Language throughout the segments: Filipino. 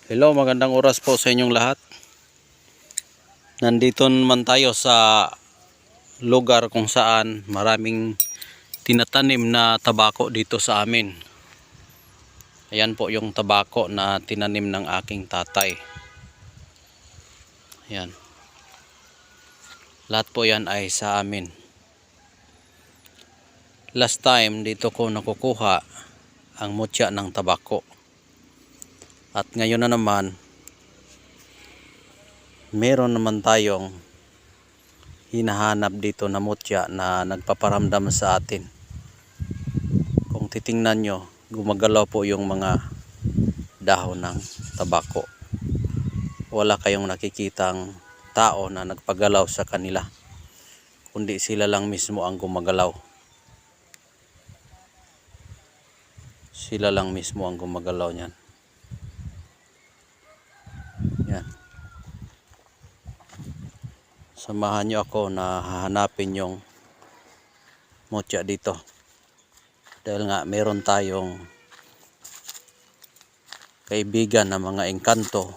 Hello, magandang oras po sa inyong lahat. Nandito naman tayo sa lugar kung saan maraming tinatanim na tabako dito sa amin. Ayan po yung tabako na tinanim ng aking tatay. Ayan. Lahat po yan ay sa amin. Last time dito ko nakukuha ang mutya ng tabako. At ngayon na naman, meron naman tayong hinahanap dito na mutya na nagpaparamdam sa atin. Kung titingnan nyo, gumagalaw po yung mga dahon ng tabako. Wala kayong nakikitang tao na nagpagalaw sa kanila, kundi sila lang mismo ang gumagalaw. Sila lang mismo ang gumagalaw niyan. Yan. Samahan nyo ako na hahanapin yung mutya dito. Dahil nga meron tayong kaibigan na mga engkanto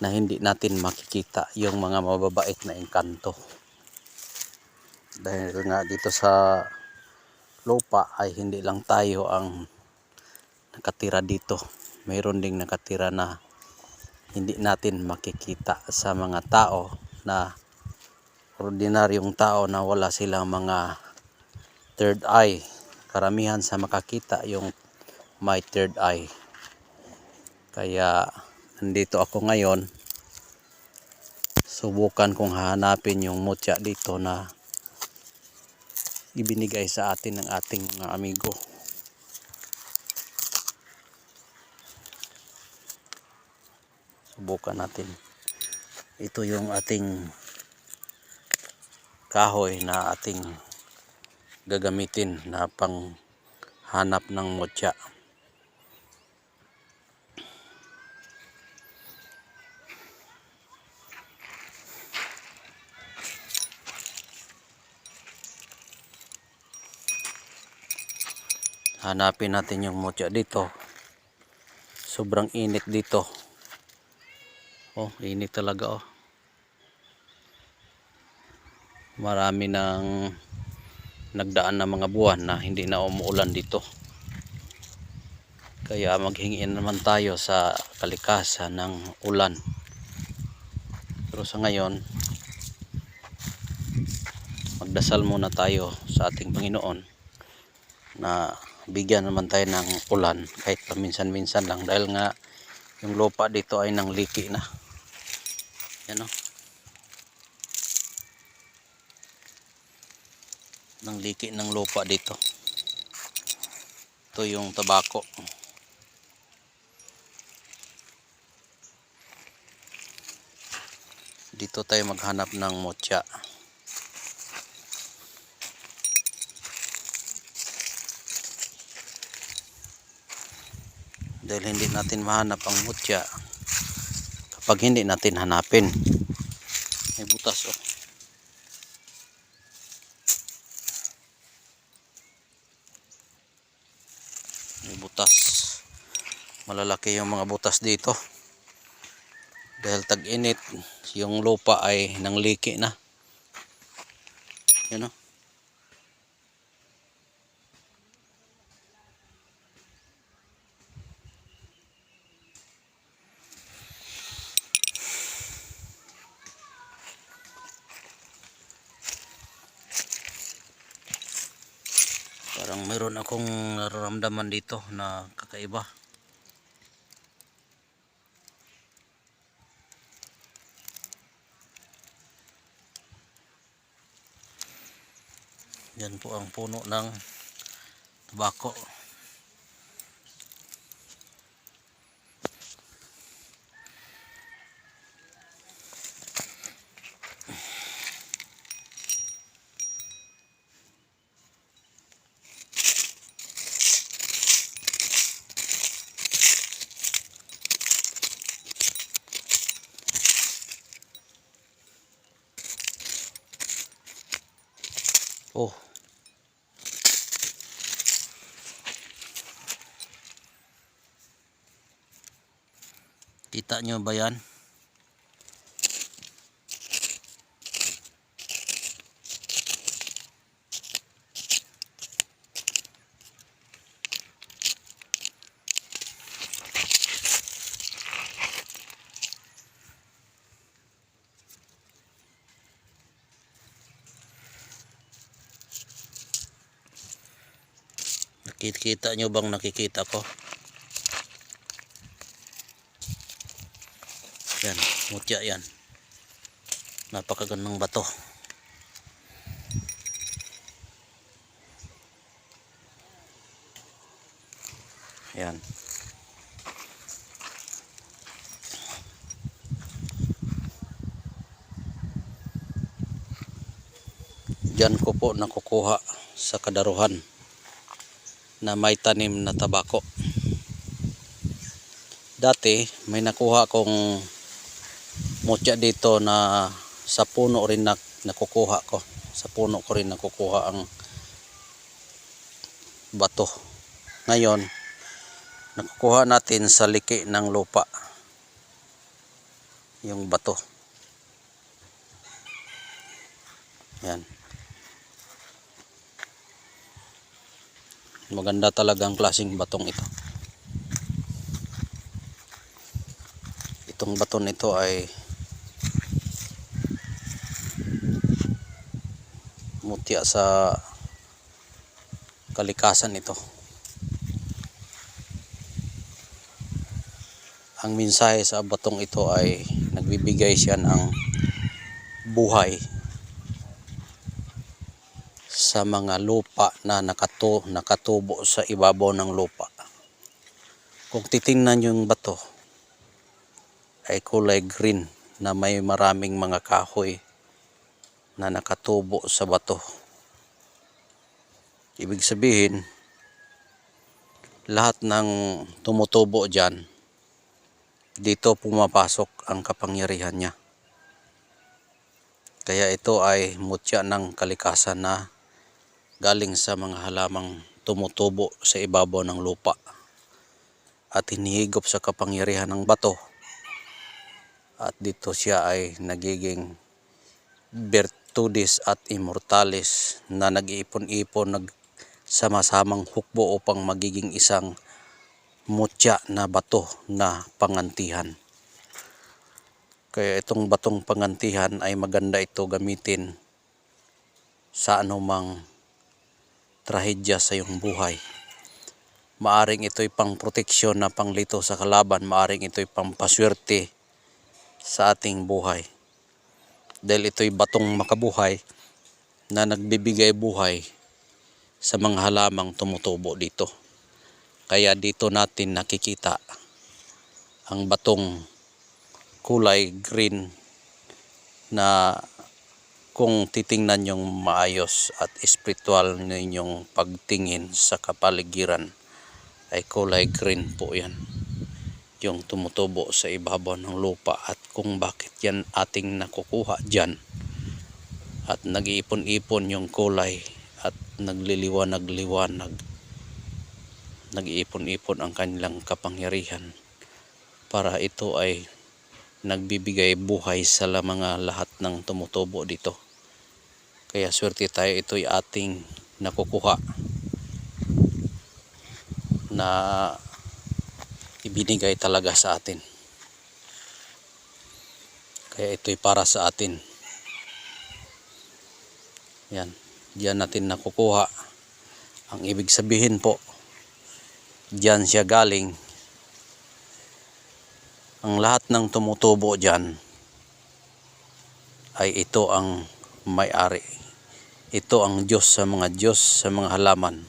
na hindi natin makikita, yung mga mababait na engkanto. Dahil nga dito sa lupa ay hindi lang tayo ang nakatira dito. Mayroon ding nakatira na hindi natin makikita sa mga tao na ordinaryong tao na wala silang mga third eye. Karamihan sa makakita yung may third eye. Kaya nandito ako ngayon. Subukan kong hahanapin yung mutya dito na ibinigay sa atin ng ating mga amigo. Subukan natin. Ito yung ating kahoy na ating gagamitin na panghanap ng mutya. Hanapin natin yung mutya dito. Sobrang init dito. Oh, init talaga oh. Marami nang nagdaan na mga buwan na hindi na umuulan dito. Kaya maghingi naman tayo sa kalikasan ng ulan. Pero sa ngayon, magdasal muna tayo sa ating Panginoon na bigyan naman tayo ng ulan kahit paminsan-minsan lang, dahil nga yung lupa dito ay nangliki na. Yan o. Nangliki ng lupa dito. Ito yung tabako. Dito tayo maghanap ng mutya. Dahil hindi natin mahanap ang mutya kapag hindi natin hanapin. May butas oh. May butas. Malalaki yung mga butas dito. Dahil tag-init, yung lupa ay nangliki na. Yan o. Parang meron akong nararamdaman dito na kakaiba. Yan po ang puno ng tabako. Oh. Kita nyo ba yan? Nakikita nyo bang nakikita ko? Yan, mutya yan. Napakagandang bato. Yan. Diyan ko po nakukuha sa kadaruhan na may tanim na tabako. Dati may nakuha kong mutya dito na sa puno rin nakukuha ko. Sa puno ko rin nakukuha ang bato. Ngayon, nakukuha natin sa liki ng lupa yung bato. Yan. Maganda talagang klaseng batong ito. Itong bato nito ay mutya sa kalikasan ito. Ang mensahe sa batong ito ay nagbibigay siya ng buhay sa mga lupa na nakatubo sa ibabaw ng lupa. Kung titingnan yung bato ay kulay green na may maraming mga kahoy na nakatubo sa bato. Ibig sabihin, lahat ng tumutubo dyan, dito pumapasok ang kapangyarihan niya. Kaya ito ay mutya ng kalikasan na galing sa mga halamang tumutubo sa ibabaw ng lupa at hinihigop sa kapangyarihan ng bato. At dito siya ay nagiging virtudes at immortalis na nag-iipon-ipon, nagsama-samang hukbo upang magiging isang mutya na bato na pangantihan. Kaya itong batong pangantihan ay maganda ito gamitin sa anumang trahedya sa iyong buhay. Maaring ito'y pang proteksyon na panglito sa kalaban, maaring ito'y pang paswerte sa ating buhay. Dahil ito'y batong makabuhay na nagbibigay buhay sa mga halamang tumutubo dito. Kaya dito natin nakikita ang batong kulay green na kung titingnan yung maayos at espiritual ninyong pagtingin sa kapaligiran ay kulay green po yan. Yung tumutubo sa ibabaw ng lupa at kung bakit yan ating nakukuha dyan at nag-iipon-ipon yung kulay at nagliliwanag-liwanag, nag-iipon-ipon ang kanilang kapangyarihan para ito ay nagbibigay buhay sa mga lahat ng tumutubo dito. Kaya swerte tayo, ito'y ating nakukuha na ibinigay talaga sa atin. Kaya ito'y para sa atin. Yan, diyan natin nakukuha. Ang ibig sabihin po, diyan siya galing. Ang lahat ng tumutubo diyan ay ito ang may-ari. Ito ang Diyos sa mga halaman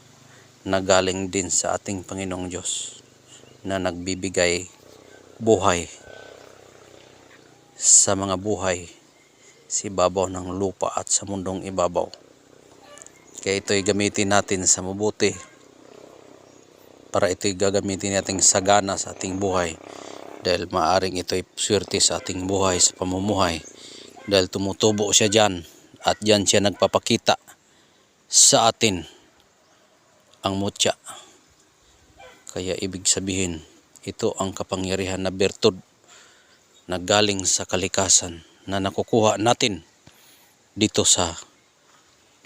na galing din sa ating Panginoong Diyos na nagbibigay buhay sa mga buhay sa ibabaw ng lupa at sa mundong ibabaw. Kaya ito'y gamitin natin sa mabuti para ito'y gagamitin natin sagana sa ating buhay. Dahil maaring ito'y swerte sa ating buhay, sa pamumuhay. Dahil tumutubo siya dyan at dyan siya nagpapakita sa atin ang mutya. Kaya ibig sabihin, ito ang kapangyarihan na bertud na galing sa kalikasan na nakukuha natin dito sa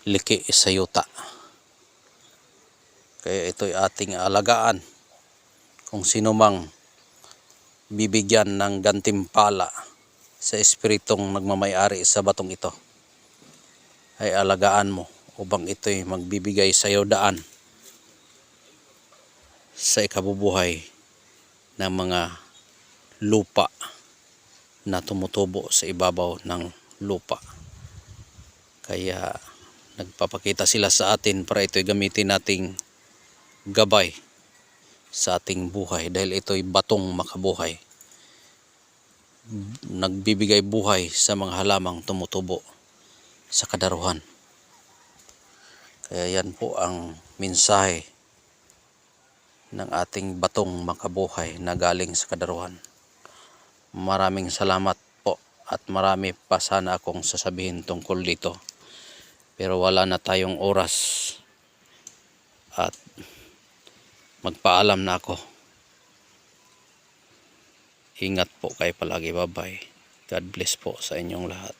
liki sa yuta. Kaya ito'y ating alagaan. Kung sino mang bibigyan ng gantimpala sa espiritong nagmamayari sa batong ito, ay alagaan mo upang ito'y magbibigay sa iyo daan sa ikabubuhay ng mga lupa na tumutubo sa ibabaw ng lupa. Kaya nagpapakita sila sa atin para ito'y gamitin nating gabay sa ating buhay, dahil ito'y batong makabuhay. Nagbibigay buhay sa mga halamang tumutubo sa kadaruhan. Kaya yan po ang mensahe ng ating batong makabuhay na galing sa kadaruhan. Maraming salamat po, at marami pa sana akong sasabihin tungkol dito, pero wala na tayong oras at magpaalam na ako. Ingat po kayo palagi. Bye-bye. God bless po sa inyong lahat.